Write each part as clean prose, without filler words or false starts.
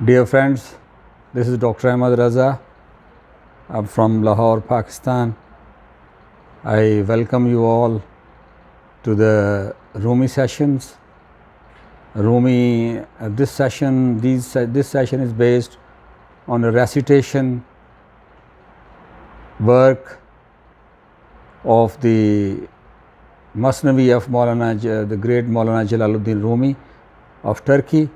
Dear friends, this is Dr. Ahmad Raza. I'm from Lahore, Pakistan. I welcome you all to the Rumi sessions. Rumi, this session is based on a recitation work of the Masnavi of Mevlana, the great Mevlana Jalaluddin Rumi of Turkey.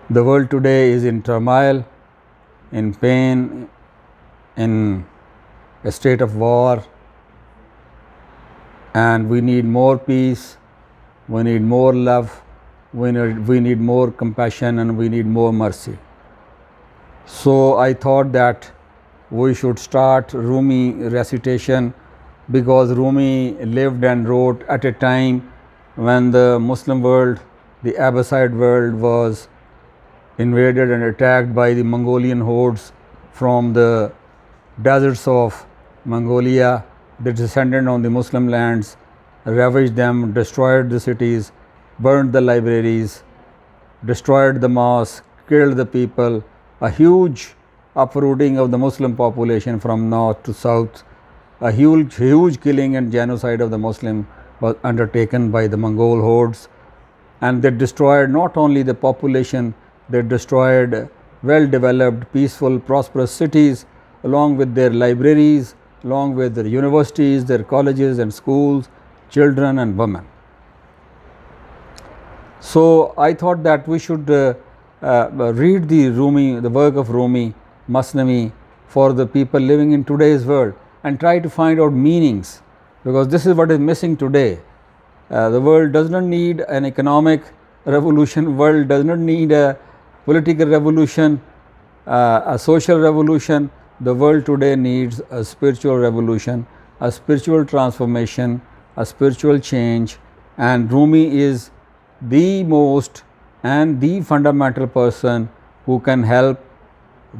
The world today is in turmoil, in pain, in a state of war, and we need more peace, we need more love, we need more compassion, and we need more mercy. So I thought that we should start Rumi recitation, because Rumi lived and wrote at a time when the Muslim world, the Abbasid world, was invaded and attacked by the Mongolian hordes from the deserts of Mongolia. They descended on the Muslim lands, ravaged them, destroyed the cities, burned the libraries, destroyed the mosques, killed the people. A huge uprooting of the Muslim population from north to south. A huge killing and genocide of the Muslim was undertaken by the Mongol hordes, and they destroyed not only the population, they destroyed well-developed, peaceful, prosperous cities, along with their libraries, along with their universities, their colleges and schools, children and women. So I thought that we should read the work of Rumi, Masnavi, for the people living in today's world, and try to find out meanings, because this is what is missing today. The world does not need an economic revolution, world does not need a political revolution, a social revolution. The world today needs a spiritual revolution, a spiritual transformation, a spiritual change, and Rumi is the most and the fundamental person who can help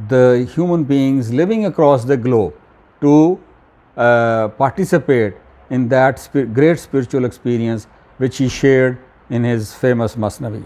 the human beings living across the globe to participate in that great spiritual experience which he shared in his famous Masnavi.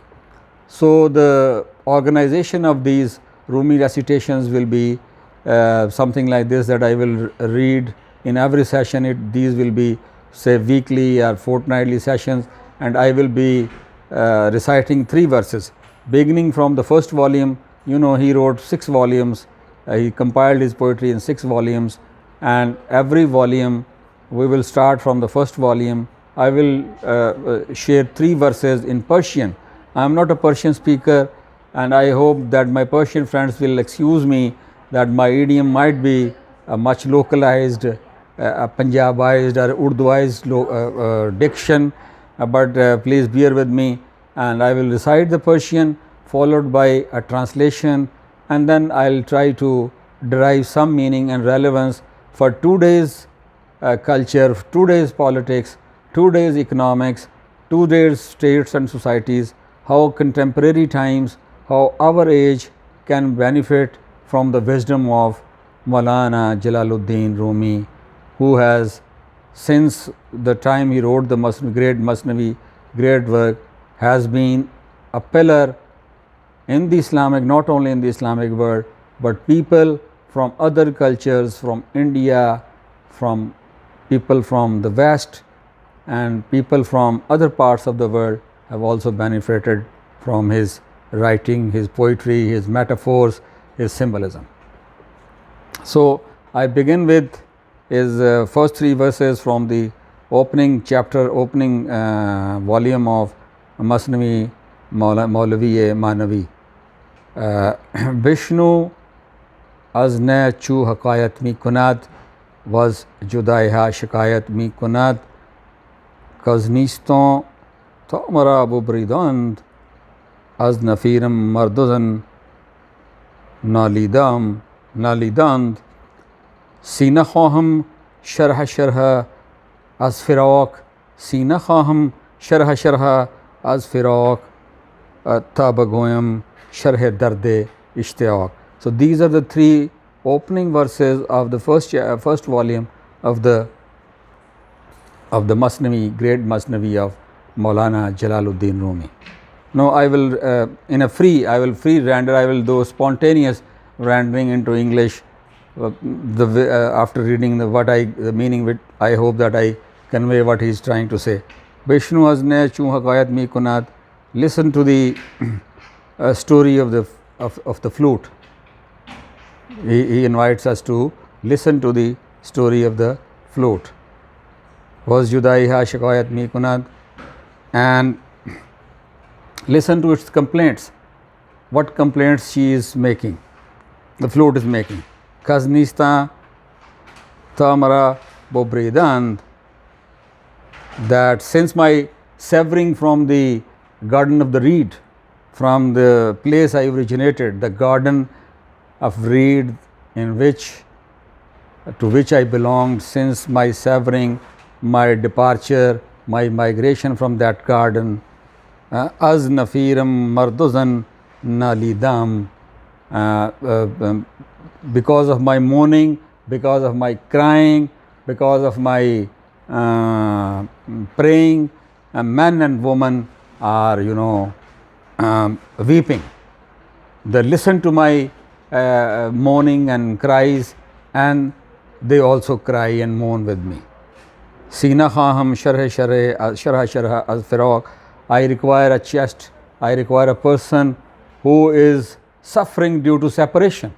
So the organization of these Rumi recitations will be something like this, that I will read in every session. These will be, say, weekly or fortnightly sessions, and I will be reciting 3 verses, beginning from the first volume. You know, he wrote 6 volumes, he compiled his poetry in 6 volumes, and every volume we will start from the first volume. I will share 3 verses in Persian. I am not a Persian speaker, and I hope that my Persian friends will excuse me that my idiom might be a much localized, Punjabized or Urduized diction, but please bear with me, and I will recite the Persian followed by a translation, and then I will try to derive some meaning and relevance for today's culture, today's politics, today's economics, today's states and societies, how contemporary times, how our age can benefit from the wisdom of Mevlana Jalaluddin Rumi, who has, since the time he wrote the great Masnavi, great work, has been a pillar in the Islamic, not only in the Islamic world, but people from other cultures, from India, from people from the West, and people from other parts of the world have also benefited from his writing, his poetry, his metaphors, his symbolism. So I begin with his first 3 verses from the opening chapter, opening volume of Masnavi Maulavi Manavi. Vishnu azne chu hakayat mi kunad was judaiha shikayat mi kunad kazniston tamara abu bridand az nafiram marduzan nalidand sina khaham sharha az firaq sina khaham sharha az firaq tabagoyam sharh darde ishtiyaq. So these are the 3 opening verses of the first volume of the Masnavi, great Masnavi of Mevlana Jalaluddin Rumi. No, I will I will free render, I will do spontaneous rendering into English after reading the meaning which I hope that I convey what he is trying to say. Vishnu Azne Chu Hakayat Mi Kunat, listen to the story of the flute. He invites us to listen to the story of the flute. Was Judaiha Shikayat Mi Kunat, and listen to its complaints. What complaints she is making, the flute is making. Kaznista Tamara Bobridand, that since my severing from the garden of the reed, from the place I originated, the garden of reed in which to which I belonged, since my severing, my departure, my migration from that garden, Az nafiram marduzan nalidam, because of my mourning, because of my crying, because of my praying, man and woman are, weeping. They listen to my mourning and cries, and they also cry and mourn with me. Sina khaham sharha az firaq, I require a chest, I require a person who is suffering due to separation,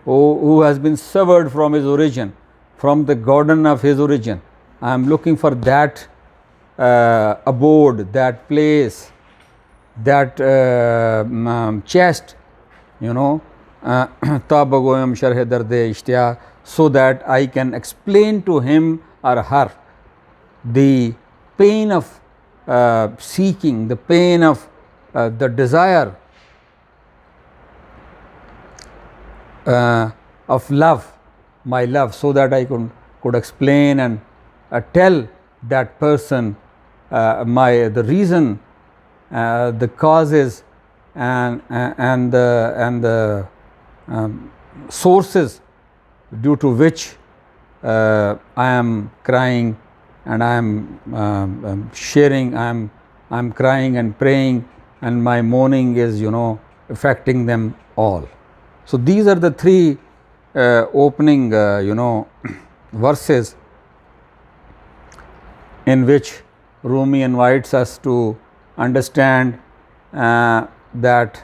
who has been severed from his origin, from the garden of his origin. I am looking for that abode, that place, that chest, tabagoyam sharh darde ishtiyaq, so that I can explain to him or her the pain of seeking, the pain of the desire of love, my love, so that I could explain and tell that person the reason, the causes, and the sources due to which I am crying, and I am sharing, I am crying and praying, and my mourning is affecting them all. So these are the three opening verses in which Rumi invites us to understand that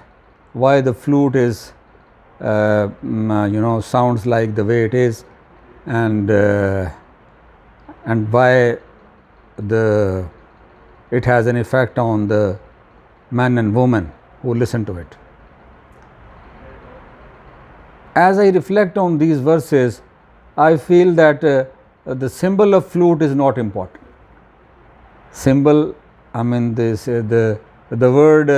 why the flute is sounds like the way it is, and why it has an effect on the man and woman who listen to it. As I reflect on these verses, I feel that the symbol of flute is not important. Symbol, I mean the word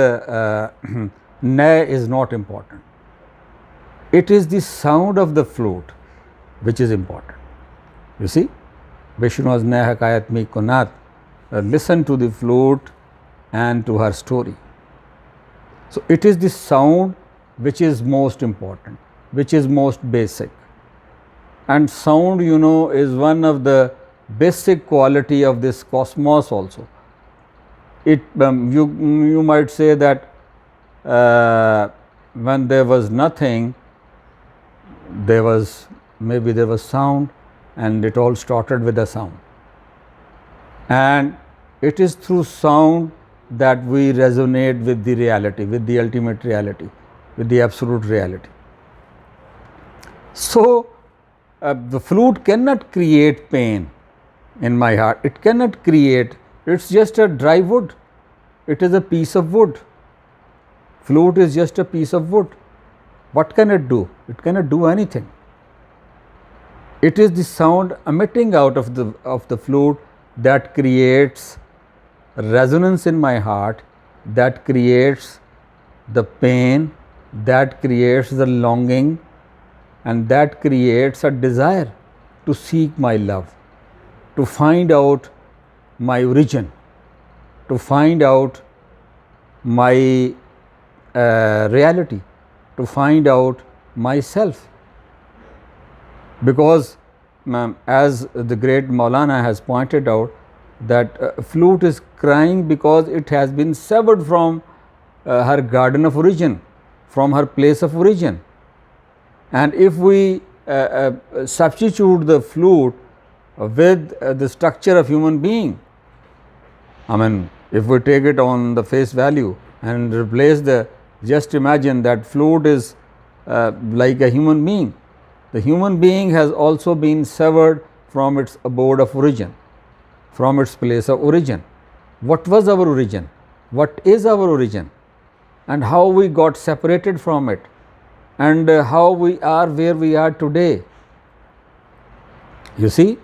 ne is not important. It is the sound of the flute which is important. You see, Vishnu's ne hakayat mi kunat, listen to the flute and to her story. So it is the sound which is most important, which is most basic. And sound, is one of the basic quality of this cosmos also. It you might say that when there was nothing, there was sound, and it all started with a sound. And it is through sound that we resonate with the reality, with the ultimate reality, with the absolute reality. So the flute cannot create pain in my heart. It cannot create. It's just a dry wood. It is a piece of wood. Flute is just a piece of wood. What can it do? It cannot do anything. It is the sound emitting out of the flute that creates resonance in my heart, that creates the pain, that creates the longing, and that creates a desire to seek my love, to find out my origin, to find out my reality, to find out myself. Because as the great Mevlana has pointed out, that flute is crying because it has been severed from her garden of origin, from her place of origin. And if we substitute the flute with the structure of human being, I mean, if we take it on the face value and replace just imagine that flute is like a human being. The human being has also been severed from its abode of origin, from its place of origin. What was our origin? What is our origin? And how we got separated from it, and how we are where we are today. You see?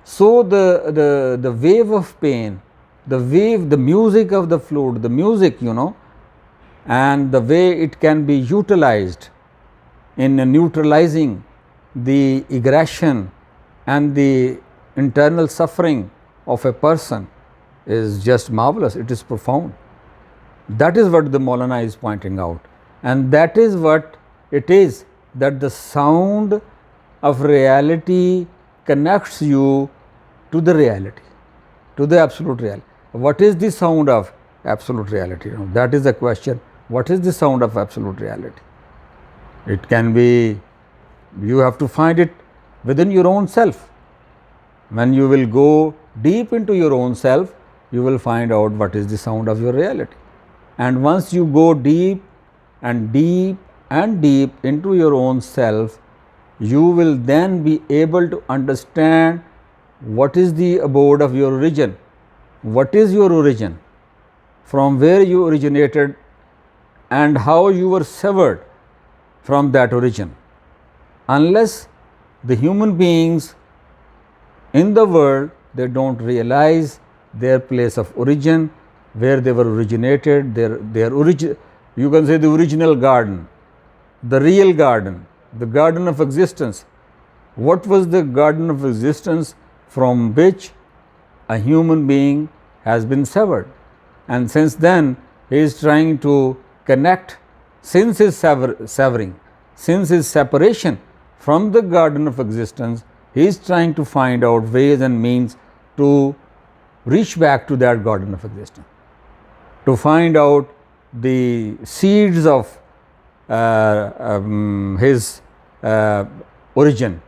So the wave of pain, the music of the flute, the music, and the way it can be utilized in neutralizing the aggression and the internal suffering of a person is just marvelous. It is profound. That is what the Mevlana is pointing out, and that is what it is, that the sound of reality connects you to the reality, to the absolute reality. What is the sound of absolute reality? That is the question. What is the sound of absolute reality? It can be, you have to find it within your own self. When you will go deep into your own self, you will find out what is the sound of your reality. And once you go deep and deep and deep into your own self, you will then be able to understand what is the abode of your origin, what is your origin, from where you originated, and how you were severed from that origin. Unless the human beings in the world, they don't realize their place of origin, where they were originated, their origin, you can say the original garden, the real garden, the garden of existence. What was the garden of existence from which a human being has been severed? And since then, he is trying to connect, since his severing, since his separation from the garden of existence, he is trying to find out ways and means to reach back to that garden of existence, to find out the seeds of his origin,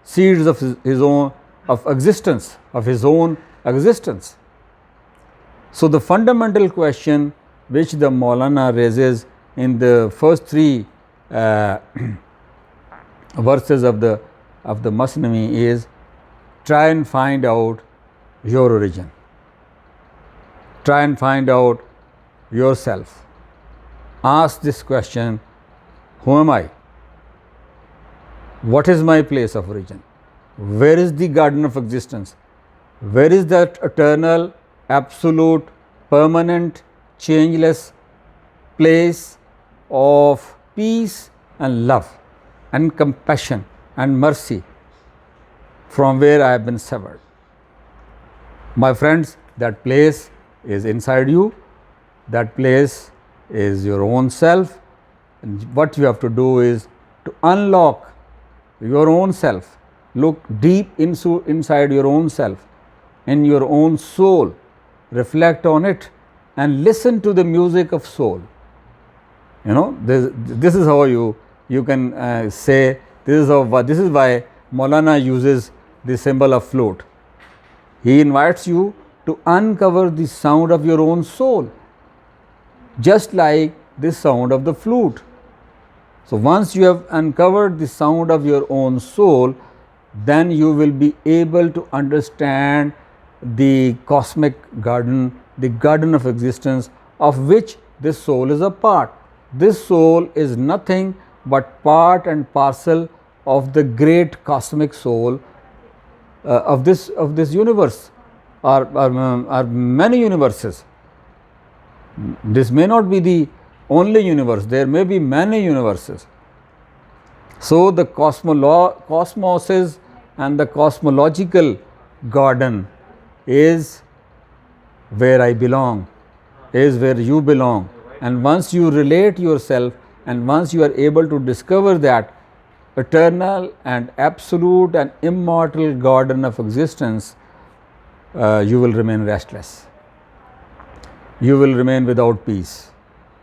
seeds of his own of existence, of his own existence. So the fundamental question which the Mevlana raises in the first three verses of the Masnavi is, try and find out your origin, try and find out yourself. Ask this question, who am I? What is my place of origin? Where is the garden of existence? Where is that eternal, absolute, permanent, changeless place of peace and love and compassion and mercy from where I have been severed? My friends, that place is inside you, that place is your own self, and what you have to do is to unlock your own self, look deep inside your own self, in your own soul, reflect on it and listen to the music of soul. This is how you can say, this is why Mevlana uses the symbol of flute. He invites you to uncover the sound of your own soul, just like the sound of the flute. So once you have uncovered the sound of your own soul, then you will be able to understand the cosmic garden, the garden of existence of which this soul is a part. This soul is nothing but part and parcel of the great cosmic soul of this universe, or many universes. This may not be the only universe, there may be many universes. So the cosmoses and the cosmological garden is where I belong, is where you belong. And once you relate yourself, and once you are able to discover that eternal and absolute and immortal garden of existence, you will remain restless. You will remain without peace.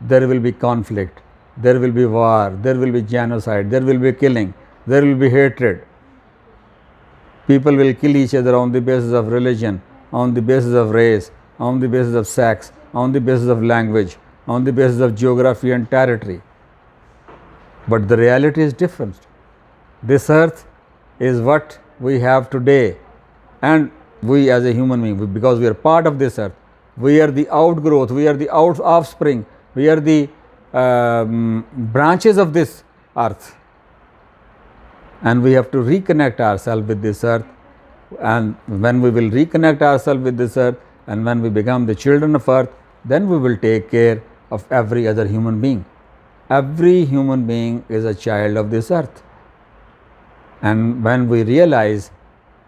there will be conflict, there will be war, there will be genocide, there will be killing, there will be hatred. People will kill each other on the basis of religion, on the basis of race, on the basis of sex, on the basis of language, on the basis of geography and territory. But the reality is different. This earth is what we have today, and we as a human being, because we are part of this earth, we are the outgrowth, we are the offspring, we are the branches of this earth, and we have to reconnect ourselves with this earth. And when we will reconnect ourselves with this earth, and when we become the children of earth, then we will take care of every other human being. Every human being is a child of this earth. And when we realize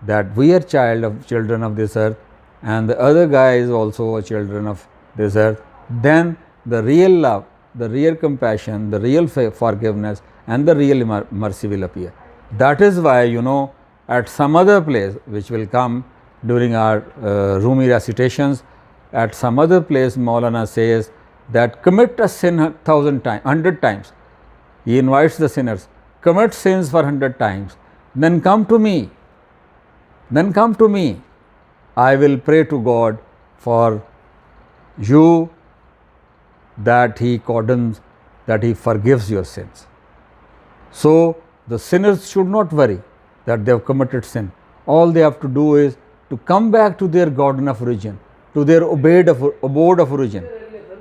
that we are children of this earth, and the other guy is also a children of this earth, then the real love, the real compassion, the real forgiveness, and the real mercy will appear. That is why, at some other place, which will come during our Rumi recitations, at some other place Mevlana says that commit a sin 100 times. He invites the sinners, commit sins for 100 times, then come to me. Then come to me. I will pray to God for you that He pardons, that He forgives your sins. So the sinners should not worry that they have committed sin. All they have to do is to come back to their garden of origin, to their abode of origin,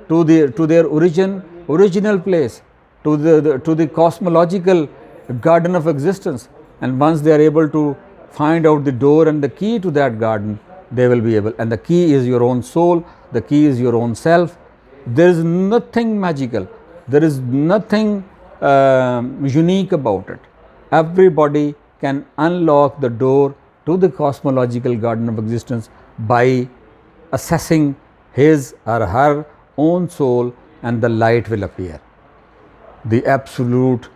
to their original place, to the cosmological garden of existence. And once they are able to find out the door and the key to that garden, they will be able. And the key is your own soul, the key is your own self. There is nothing magical, there is nothing unique about it. Everybody can unlock the door to the cosmological garden of existence by assessing his or her own soul, and the light will appear. The absolute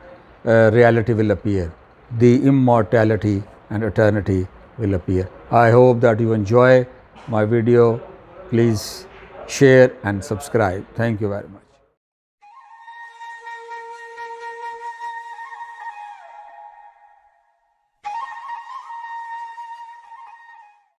reality will appear. The immortality and eternity will appear. I hope that you enjoy my video. Please share and subscribe. Thank you very much.